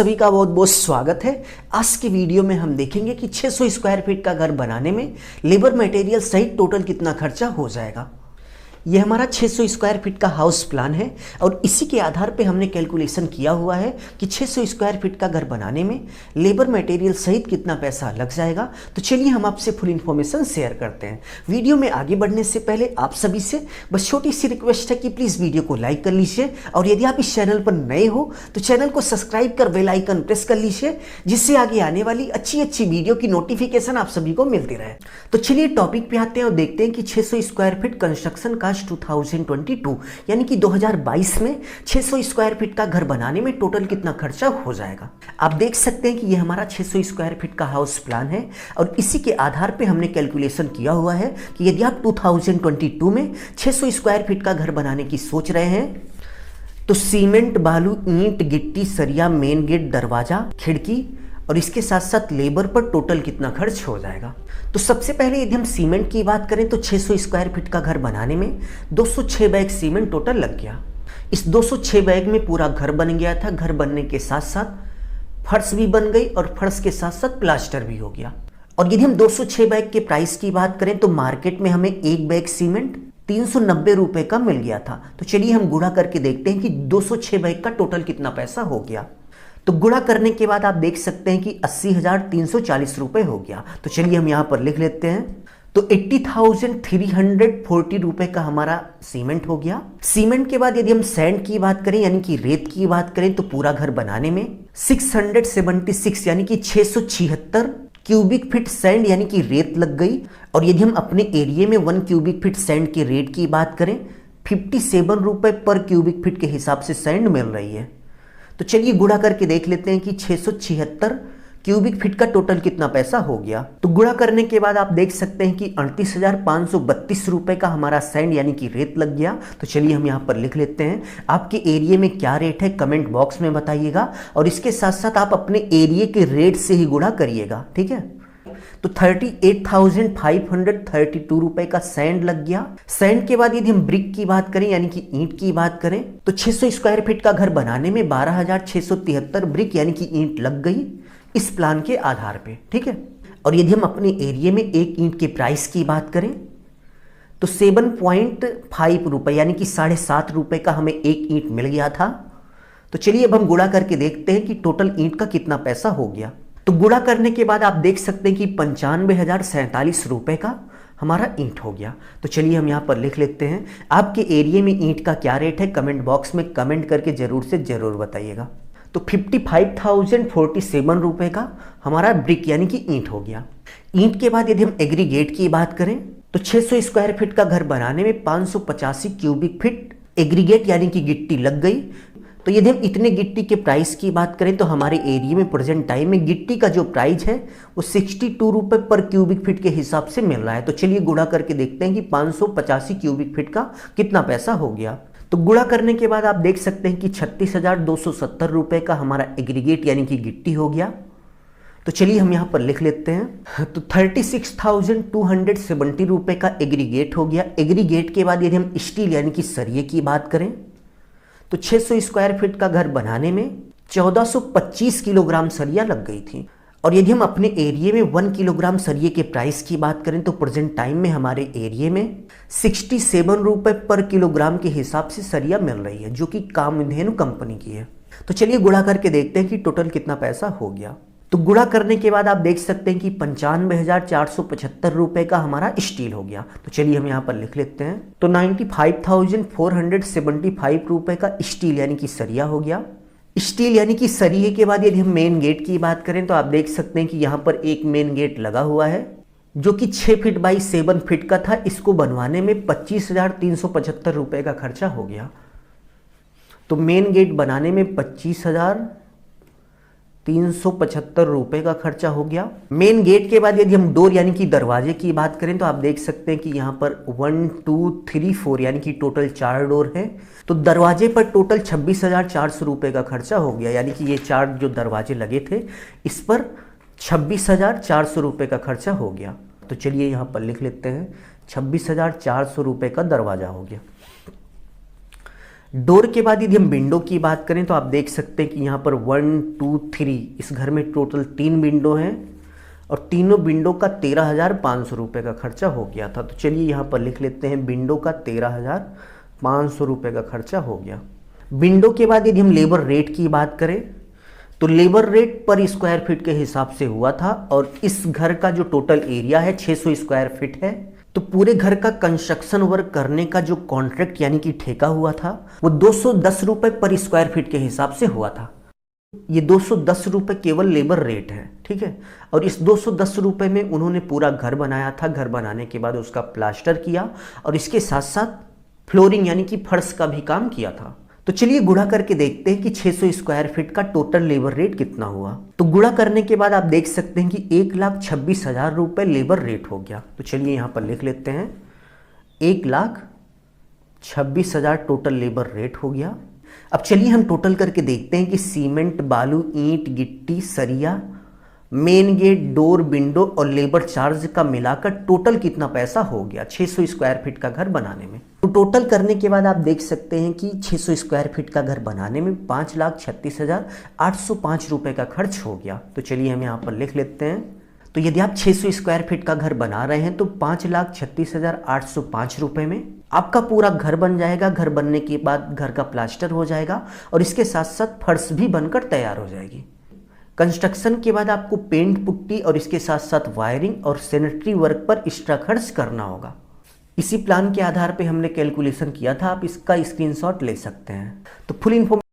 सभी का बहुत बहुत स्वागत है। आज के वीडियो में हम देखेंगे कि 600 स्क्वायर फीट का घर बनाने में लेबर मटेरियल सहित टोटल कितना खर्चा हो जाएगा। ये हमारा 600 स्क्वायर फीट का हाउस प्लान है और इसी के आधार पे हमने कैलकुलेशन किया हुआ है कि 600 स्क्वायर फीट का घर बनाने में लेबर मटेरियल सहित कितना पैसा लग जाएगा। तो चलिए हम आपसे फुल इन्फॉर्मेशन शेयर करते हैं। वीडियो में आगे बढ़ने से पहले आप सभी से बस छोटी सी रिक्वेस्ट है कि प्लीज़ वीडियो को लाइक कर लीजिए और यदि आप इस चैनल पर नए हो तो चैनल को सब्सक्राइब कर बेल आइकन प्रेस कर लीजिए, जिससे आगे आने वाली अच्छी अच्छी वीडियो की नोटिफिकेशन आप सभी को मिलती रहे। तो चलिए टॉपिक पे आते हैं और देखते हैं कि 600 स्क्वायर फीट कंस्ट्रक्शन का 2022 यानी कि 2022 में 600 स्क्वायर फीट का घर बनाने में टोटल कितना खर्चा हो जाएगा। आप देख सकते हैं कि ये हमारा 600 स्क्वायर फीट का हाउस प्लान है और इसी के आधार पे हमने कैलकुलेशन किया हुआ है कि यदि आप 2022 में 600 स्क्वायर फीट का घर बनाने की सोच रहे हैं तो सीमेंट, बालू, ईंट, गिट्टी, सरिया, मेन गेट, दरवाजा, खिड़की और इसके साथ साथ लेबर पर टोटल कितना खर्च हो जाएगा। तो सबसे पहले यदि हम सीमेंट की बात करें तो 600 स्क्वायर फीट का घर बनाने में 206 बैग सीमेंट टोटल लग गया। इस 206 बैग में पूरा घर बन गया था। घर बनने के साथ साथ फर्श भी बन गई और फर्श के साथ साथ प्लास्टर भी हो गया। और यदि हम 206 बैग के प्राइस की बात करें तो मार्केट में हमें एक बैग सीमेंट 390 रुपए का मिल गया था। तो चलिए हम गुणा करके देखते हैं कि 206 बैग का टोटल कितना पैसा हो गया। तो गुणा करने के बाद आप देख सकते हैं कि 80,340 रुपए हो गया। तो चलिए हम यहाँ पर लिख लेते हैं। तो 80,340 रुपए का हमारा सीमेंट हो गया। सीमेंट के बाद यदि हम सैंड की बात करें यानी कि रेत की बात करें तो पूरा घर बनाने में 676 यानी कि 676 क्यूबिक फीट सैंड यानी कि रेत लग गई। और यदि हम अपने एरिया में 1 क्यूबिक फीट सैंड के रेट की बात करें 57 रुपए पर क्यूबिक फीट के हिसाब से सैंड मिल रही है। तो चलिए गुणा करके देख लेते हैं कि 676 क्यूबिक फीट का टोटल कितना पैसा हो गया। तो गुणा करने के बाद आप देख सकते हैं कि 38,532 रुपए का हमारा सैंड यानी कि रेत लग गया। तो चलिए हम यहाँ पर लिख लेते हैं। आपके एरिया में क्या रेट है कमेंट बॉक्स में बताइएगा और इसके साथ साथ आप अपने एरिया के रेट से ही गुणा करिएगा, ठीक है। तो 38,532 रुपए का सैंड लग गया। सैंड के बाद यदि हम ब्रिक की बात करें यानी कि ईंट की बात करें तो 600 स्क्वायर फीट का घर बनाने में 12,673 ब्रिक यानी कि ईंट लग गई इस प्लान के आधार पे, ठीक है। और यदि हम अपने एरिया में एक ईंट के प्राइस की बात करें तो 7.5 रुपए यानी कि 7.5 रुपए का हमें एक ईंट मिल गया था। तो चलिए अब हम गुणा करके देखते हैं कि टोटल ईंट का कितना पैसा हो गया। तो गुणा करने के बाद आप देख सकते हैं कि 95,047 रुपए का हमारा ईंट हो गया। तो चलिए हम यहाँ पर लिख लेते हैं। आपके एरिया में ईंट का क्या रेट है कमेंट बॉक्स में कमेंट करके जरूर से जरूर बताइएगा। तो 55,047 रुपए का हमारा ब्रिक यानी कि ईंट हो गया। ईंट के बाद यदि हम एग्रीगेट की बात करें तो 600 स्क्वायर फीट का घर बनाने में 585 क्यूबिक फीट एग्रीगेट यानी कि गिट्टी लग गई। तो यदि हम इतने गिट्टी के प्राइस की बात करें तो हमारे एरिया में प्रेजेंट टाइम में गिट्टी का जो प्राइस है वो 62 रुपए पर क्यूबिक फीट के हिसाब से मिल रहा है। तो चलिए गुणा करके देखते हैं कि 585 क्यूबिक फीट का कितना पैसा हो गया। तो गुणा करने के बाद आप देख सकते हैं कि 36,270 रुपए का हमारा एग्रीगेट यानी कि गिट्टी हो गया। तो चलिए हम यहाँ पर लिख लेते हैं। तो 36,270 रुपए का एग्रीगेट हो गया। एग्रीगेट के बाद यदि हम स्टील यानी कि सरिये की बात करें तो 600 स्क्वायर फीट का घर बनाने में 1425 किलोग्राम सरिया लग गई थी। और यदि हम अपने एरिया में 1 किलोग्राम सरिये के प्राइस की बात करें तो प्रेजेंट टाइम में हमारे एरिया में 67 रुपए पर किलोग्राम के हिसाब से सरिया मिल रही है जो कि कामधेनु कंपनी की है। तो चलिए गुणा करके देखते हैं कि टोटल कितना पैसा हो गया। तो गुणा करने के बाद आप देख सकते हैं कि 95,475 रुपए का हमारा स्टील हो गया। तो चलिए हम यहाँ पर लिख लेते हैं। तो 95,475 रुपए का स्टील यानी कि सरिया हो गया। स्टील यानी कि सरिये के बाद यदि हम मेन गेट की बात करें तो आप देख सकते हैं कि यहाँ पर एक मेन गेट लगा हुआ है जो कि 6 फीट बाई 7 फीट का था। इसको बनवाने में 25,375 रुपए का खर्चा हो गया। तो मेन गेट बनाने में 25,375 रुपए का खर्चा हो गया। मेन गेट के बाद यदि हम डोर यानी कि दरवाजे की बात करें तो आप देख सकते हैं कि यहाँ पर 1 2 3 4 यानी कि टोटल 4 डोर है। तो दरवाजे पर टोटल 26,400 रुपए का खर्चा हो गया यानी कि ये 4 जो दरवाजे लगे थे इस पर 26,400 रुपए का खर्चा हो गया। तो चलिए यहाँ पर लिख लेते हैं 26,400 रुपए का दरवाजा हो गया। डोर के बाद यदि हम विंडो की बात करें तो आप देख सकते हैं कि यहाँ पर 1 2 3 इस घर में टोटल 3 विंडो हैं और तीनों विंडो का 13,500 रुपये का खर्चा हो गया था। तो चलिए यहाँ पर लिख लेते हैं विंडो का 13,500 रुपये का खर्चा हो गया। विंडो के बाद यदि हम लेबर रेट की बात करें तो लेबर रेट पर स्क्वायर फीट के हिसाब से हुआ था और इस घर का जो टोटल एरिया है 600 स्क्वायर फीट है। तो पूरे घर का कंस्ट्रक्शन वर्क करने का जो कॉन्ट्रैक्ट यानी कि ठेका हुआ था वो 210 रुपये पर स्क्वायर फीट के हिसाब से हुआ था। ये 210 रुपये केवल लेबर रेट है, ठीक है। और इस 210 रुपये में उन्होंने पूरा घर बनाया था। घर बनाने के बाद उसका प्लास्टर किया और इसके साथ साथ फ्लोरिंग यानी कि फर्श का भी काम किया था। तो चलिए गुणा करके देखते हैं कि 600 स्क्वायर फीट का टोटल लेबर रेट कितना हुआ। तो गुणा करने के बाद आप देख सकते हैं कि 1,26,000 रुपये लेबर रेट हो गया। तो चलिए यहाँ पर लिख लेते हैं 1,26,000 टोटल लेबर रेट हो गया। अब चलिए हम टोटल करके देखते हैं कि सीमेंट, बालू, ईंट, गिट्टी, सरिया, मेन गेट, डोर, विंडो और लेबर चार्ज का मिलाकर टोटल कितना पैसा हो गया 600 स्क्वायर फीट का घर बनाने में। तो टोटल करने के बाद आप देख सकते हैं कि 600 स्क्वायर फीट का घर बनाने में 5,36,805 रुपये का खर्च हो गया। तो चलिए हम यहाँ पर लिख लेते हैं। तो यदि आप 600 स्क्वायर फीट का घर बना रहे हैं तो 5,36,805 रुपये में आपका पूरा घर बन जाएगा। घर बनने के बाद घर का प्लास्टर हो जाएगा और इसके साथ साथ फर्श भी बनकर तैयार हो जाएगी। कंस्ट्रक्शन के बाद आपको पेंट, पुट्टी और इसके साथ साथ वायरिंग और सैनिटरी वर्क पर एक्स्ट्रा खर्च करना होगा। इसी प्लान के आधार पे हमने कैलकुलेशन किया था, आप इसका स्क्रीनशॉट ले सकते हैं। तो फुल इन्फॉर्मेशन